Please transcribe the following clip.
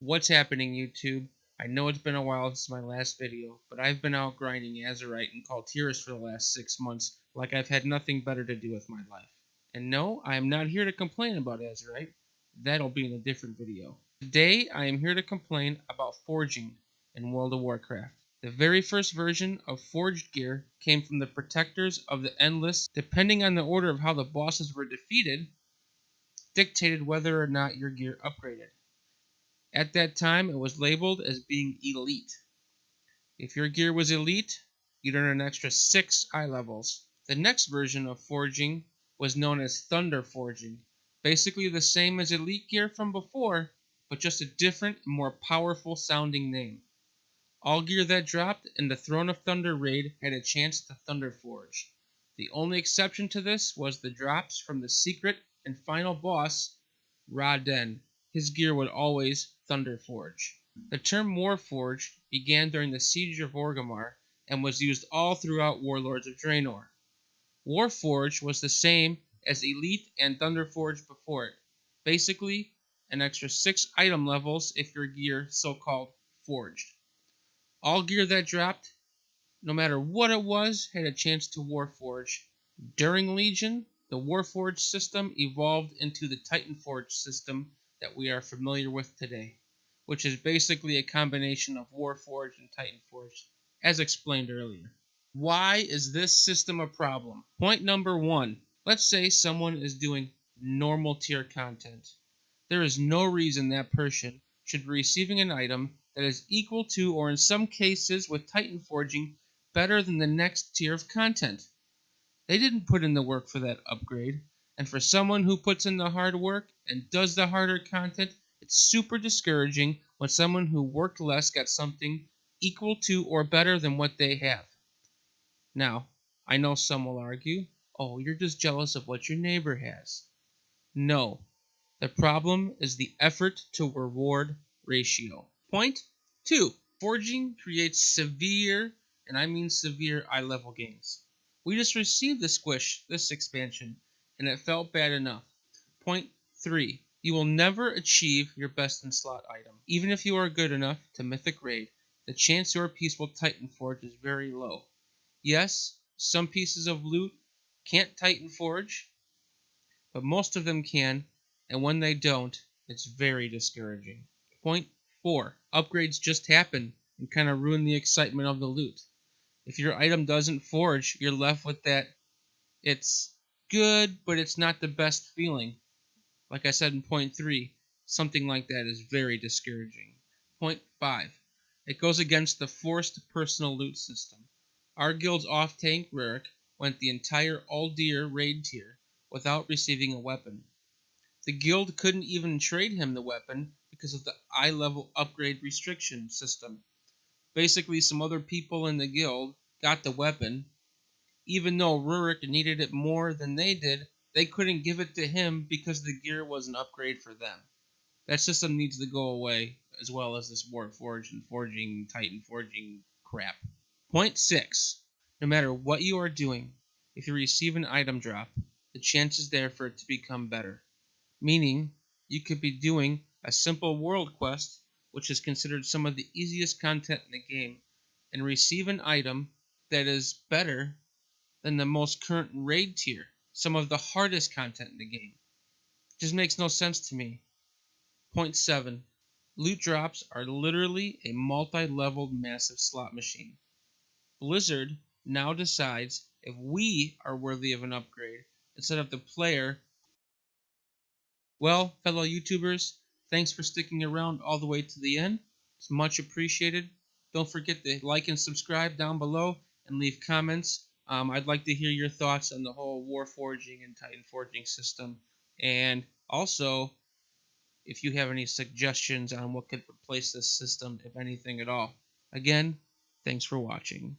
What's happening, YouTube? I know it's been a while since my last video, but I've been out grinding Azurite and Cultiris for the last 6 months like I've had nothing better to do with my life. And no, I am not here to complain about Azurite. That'll be in a different video. Today, I am here to complain about forging in World of Warcraft. The very first version of forged gear came from the Protectors of the Endless. Depending on the order of how the bosses were defeated, dictated whether or not your gear upgraded. At that time, it was labeled as being elite. If your gear was elite, you'd earn an extra 6 eye levels. The next version of forging was known as Thunder Forging, basically the same as elite gear from before, but just a different, more powerful sounding name. All gear that dropped in the Throne of Thunder raid had a chance to Thunder Forge. The only exception to this was the drops from the secret and final boss, Ra-Den. His gear would always Thunder Forge. The term Warforged began during the Siege of Orgrimmar and was used all throughout Warlords of Draenor. Warforged was the same as Elite and Thunder Forged before it. Basically, an extra 6 item levels if your gear so-called forged. All gear that dropped, no matter what it was, had a chance to Warforge. During Legion, the Warforged system evolved into the Titanforge system that we are familiar with today, which is basically a combination of Warforged and Titanforge, as explained earlier. Why is this system a problem? Point number 1. Let's say someone is doing normal tier content. There is no reason that person should be receiving an item that is equal to, or in some cases with Titan Forging, better than the next tier of content. They didn't put in the work for that upgrade, and for someone who puts in the hard work and does the harder content, it's super discouraging when someone who worked less got something equal to or better than what they have. Now, I know some will argue, oh, you're just jealous of what your neighbor has. No, the problem is the effort to reward ratio. Point 2. Forging creates severe, and I mean severe, eye level gains. We just received the Squish, this expansion, and it felt bad enough. Point 3. You will never achieve your best in slot item. Even if you are good enough to Mythic Raid, the chance your piece will Titan Forge is very low. Yes, some pieces of loot can't Titan Forge, but most of them can, and when they don't, it's very discouraging. Point 4. Upgrades just happen and kind of ruin the excitement of the loot. If your item doesn't forge, you're left with that it's good, but it's not the best feeling. Like I said in point 3, something like that is very discouraging. Point 5. It goes against the forced personal loot system. Our guild's off-tank, Rurik, went the entire Uldir raid tier without receiving a weapon. The guild couldn't even trade him the weapon because of the eye level upgrade restriction system. Basically, some other people in the guild got the weapon. Even though Rurik needed it more than they did, they couldn't give it to him because the gear was an upgrade for them. That system needs to go away, as well as this Warforged and Forging, Titan Forging crap. Point 6. No matter what you are doing, if you receive an item drop, the chance is there for it to become better. Meaning, you could be doing a simple world quest, which is considered some of the easiest content in the game, and receive an item that is better than the most current raid tier, some of the hardest content in the game. It just makes no sense to me. Point 7. Loot drops are literally a multi-leveled massive slot machine. Blizzard now decides if we are worthy of an upgrade instead of the player. Well, fellow YouTubers, thanks for sticking around all the way to the end. It's much appreciated. Don't forget to like and subscribe down below and leave comments. I'd like to hear your thoughts on the whole Warforging and Titan Forging system. And also, if you have any suggestions on what could replace this system, if anything at all. Again, thanks for watching.